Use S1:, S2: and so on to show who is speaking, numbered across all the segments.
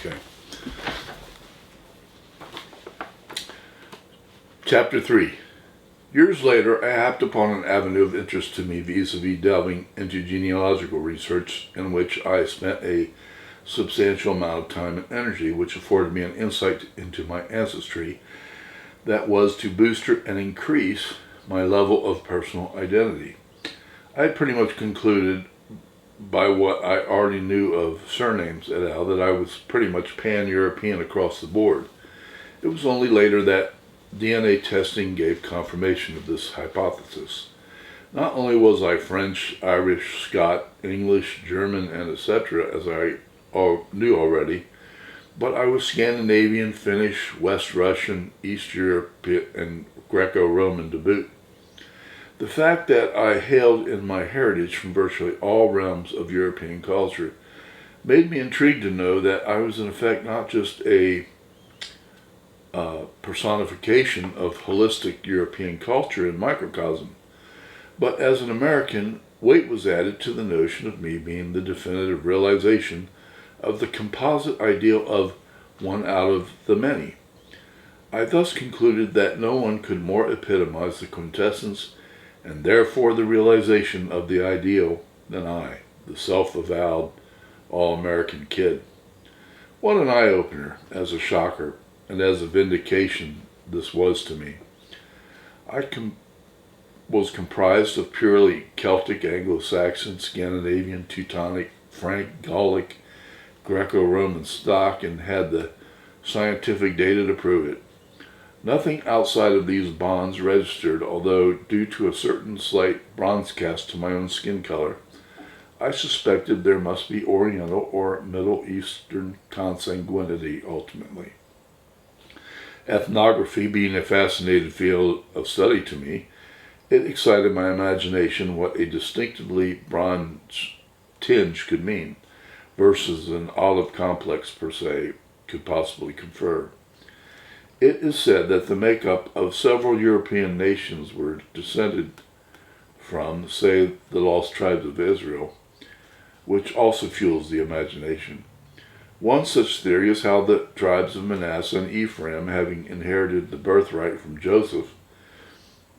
S1: Okay. Chapter 3. Years later, I happened upon an avenue of interest to me vis-a-vis delving into genealogical research, in which I spent a substantial amount of time and energy, which afforded me an insight into my ancestry that was to boost and increase my level of personal identity. I had pretty much concluded by what I already knew of surnames et al. That I was pretty much pan-European across the board. It was only later that DNA testing gave confirmation of this hypothesis. Not only was I French, Irish, Scot, English, German, and etc., as I knew already, but I was Scandinavian, Finnish, West Russian, East European, and Greco-Roman to boot. The fact that I hailed in my heritage from virtually all realms of European culture made me intrigued to know that I was in effect not just a personification of holistic European culture in microcosm, but as an American, weight was added to the notion of me being the definitive realization of the composite ideal of one out of the many. I thus concluded that no one could more epitomize the quintessence and therefore the realization of the ideal than I, the self-avowed all-American kid. What an eye-opener, as a shocker, and as a vindication this was to me. I was comprised of purely Celtic, Anglo-Saxon, Scandinavian, Teutonic, Frank, Gallic, Greco-Roman stock, and had the scientific data to prove it. Nothing outside of these bonds registered, although due to a certain slight bronze cast to my own skin color, I suspected there must be Oriental or Middle Eastern consanguinity ultimately. Ethnography being a fascinating field of study to me, it excited my imagination what a distinctively bronze tinge could mean, versus an olive complex per se could possibly confer. It is said that the makeup of several European nations were descended from, say, the lost tribes of Israel, which also fuels the imagination. One such theory is how the tribes of Manasseh and Ephraim, having inherited the birthright from Joseph,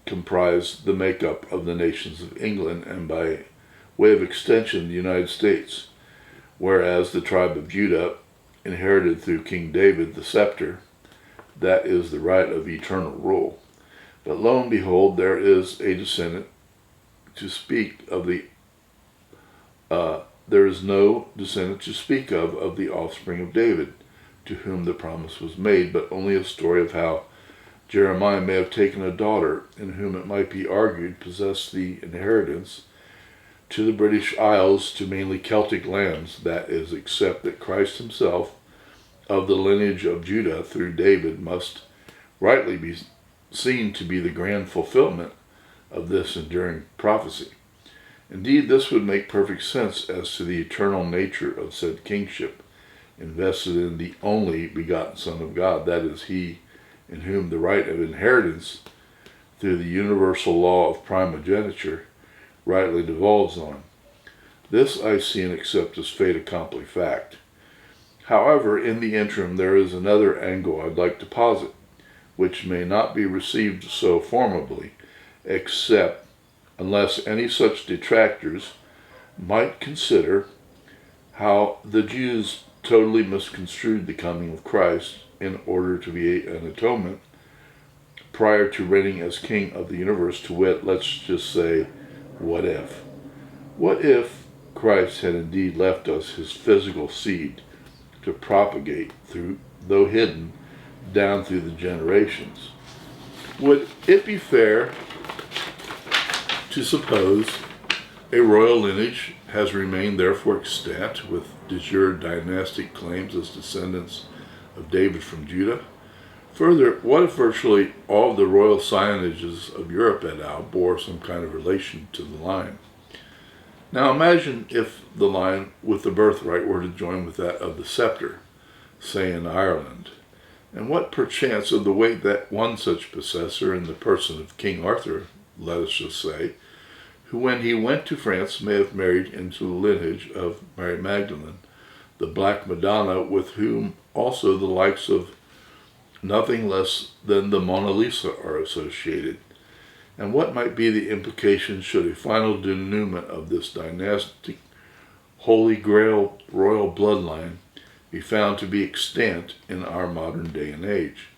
S1: comprised the makeup of the nations of England and, by way of extension, the United States, whereas the tribe of Judah inherited through King David the scepter, that is the right of eternal rule. But lo and behold, there is a descendant to speak of there is no descendant to speak of the offspring of David, to whom the promise was made, but only a story of how Jeremiah may have taken a daughter, in whom it might be argued possessed the inheritance to the British Isles, to mainly Celtic lands, that is, except that Christ himself, of the lineage of Judah through David, must rightly be seen to be the grand fulfillment of this enduring prophecy. Indeed, this would make perfect sense as to the eternal nature of said kingship, invested in the only begotten Son of God, that is, he in whom the right of inheritance through the universal law of primogeniture rightly devolves on. This I see and accept as fait accompli fact. However, in the interim, there is another angle I'd like to posit, which may not be received so formally, except unless any such detractors might consider how the Jews totally misconstrued the coming of Christ in order to be an atonement prior to reigning as king of the universe, to wit, let's just say, what if? What if Christ had indeed left us his physical seed to propagate through, though hidden, down through the generations? Would it be fair to suppose a royal lineage has remained therefore extant, with de jure dynastic claims as descendants of David from Judah? Further, what if virtually all of the royal scientages of Europe et al. Bore some kind of relation to the line? Now imagine if the line with the birthright were to join with that of the scepter, say in Ireland, and what perchance of the weight that one such possessor, in the person of King Arthur, let us just say, who when he went to France may have married into the lineage of Mary Magdalene, the Black Madonna, with whom also the likes of nothing less than the Mona Lisa are associated? And what might be the implications should a final denouement of this dynastic Holy Grail royal bloodline be found to be extant in our modern day and age?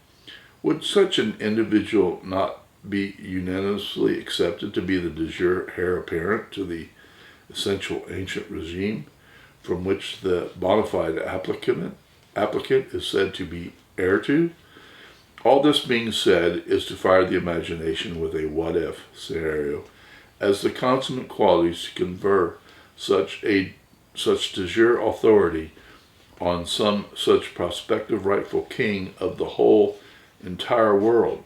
S1: Would such an individual not be unanimously accepted to be the de jure heir apparent to the essential ancient regime from which the bona fide applicant is said to be heir to? All this being said is to fire the imagination with a what-if scenario as the consummate qualities to confer such de jure authority on some such prospective rightful king of the whole entire world.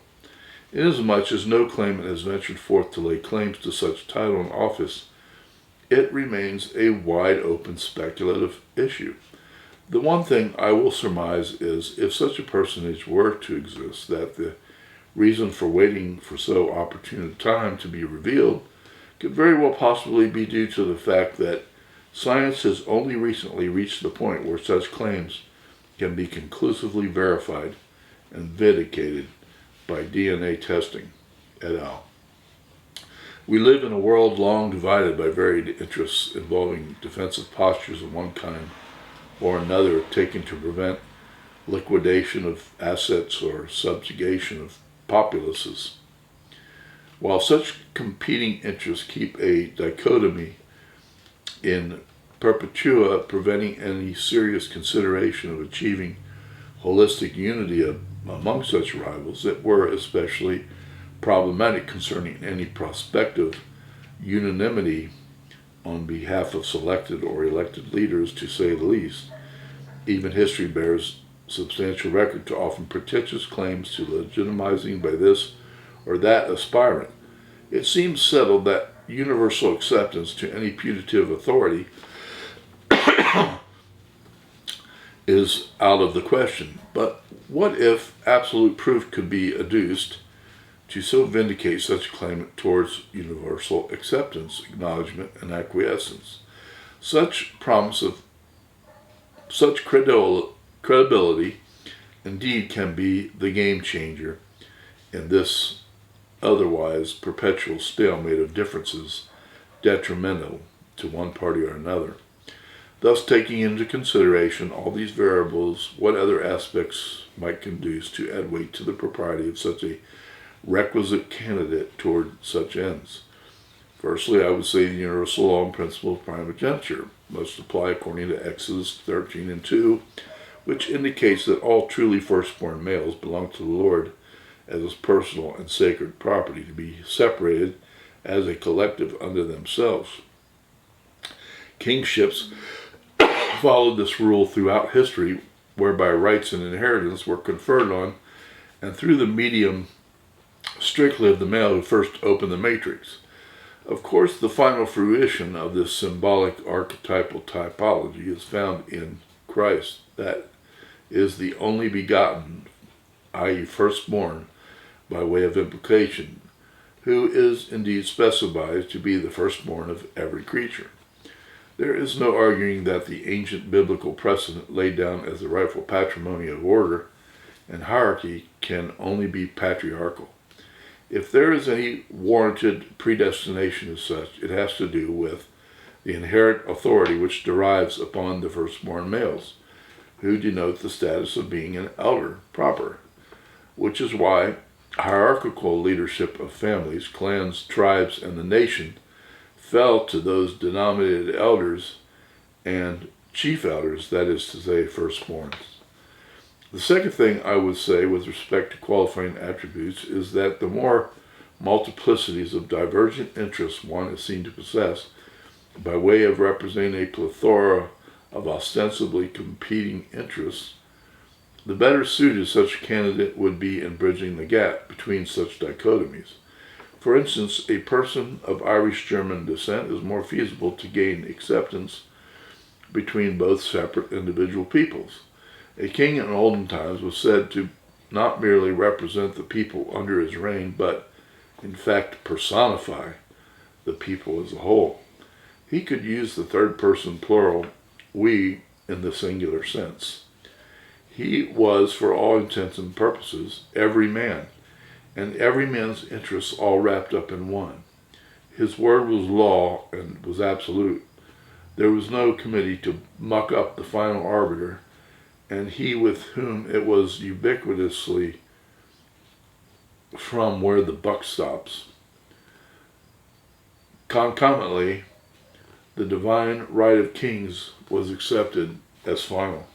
S1: Inasmuch as no claimant has ventured forth to lay claims to such title and office, it remains a wide-open speculative issue. The one thing I will surmise is, if such a personage were to exist, that the reason for waiting for so opportune a time to be revealed could very well possibly be due to the fact that science has only recently reached the point where such claims can be conclusively verified and vindicated by DNA testing, et al. We live in a world long divided by varied interests involving defensive postures of one kind or another taken to prevent liquidation of assets or subjugation of populaces. While such competing interests keep a dichotomy in perpetua, preventing any serious consideration of achieving holistic unity among such rivals, it were especially problematic concerning any prospective unanimity on behalf of selected or elected leaders, to say the least. Even history bears substantial record to often pretentious claims to legitimizing by this or that aspirant. It seems settled that universal acceptance to any putative authority is out of the question. But what if absolute proof could be adduced to so vindicate such a claim towards universal acceptance, acknowledgement, and acquiescence? Such promise of such credibility indeed can be the game changer in this otherwise perpetual stalemate of differences detrimental to one party or another. Thus, taking into consideration all these variables, what other aspects might conduce to add weight to the propriety of such a requisite candidate toward such ends? Firstly, I would say the universal law and principle of primogeniture must apply according to Exodus 13:2, which indicates that all truly firstborn males belong to the Lord as his personal and sacred property, to be separated as a collective unto themselves. Kingships followed this rule throughout history, whereby rights and inheritance were conferred on and through the medium strictly of the male who first opened the matrix. Of course, the final fruition of this symbolic archetypal typology is found in Christ, that is the only begotten, i.e. firstborn, by way of implication, who is indeed specified to be the firstborn of every creature. There is no arguing that the ancient biblical precedent laid down as the rightful patrimony of order and hierarchy can only be patriarchal. If there is any warranted predestination as such, it has to do with the inherent authority which derives upon the firstborn males, who denote the status of being an elder proper, which is why hierarchical leadership of families, clans, tribes, and the nation fell to those denominated elders and chief elders, that is to say, firstborns. The second thing I would say with respect to qualifying attributes is that the more multiplicities of divergent interests one is seen to possess, by way of representing a plethora of ostensibly competing interests, the better suited such a candidate would be in bridging the gap between such dichotomies. For instance, a person of Irish-German descent is more feasible to gain acceptance between both separate individual peoples. A king in olden times was said to not merely represent the people under his reign, but in fact personify the people as a whole. He could use the third person plural, we, in the singular sense. He was, for all intents and purposes, every man, and every man's interests all wrapped up in one. His word was law and was absolute. There was no committee to muck up the final arbiter, and he with whom it was ubiquitously from where the buck stops. Concomitantly, the divine right of kings was accepted as final.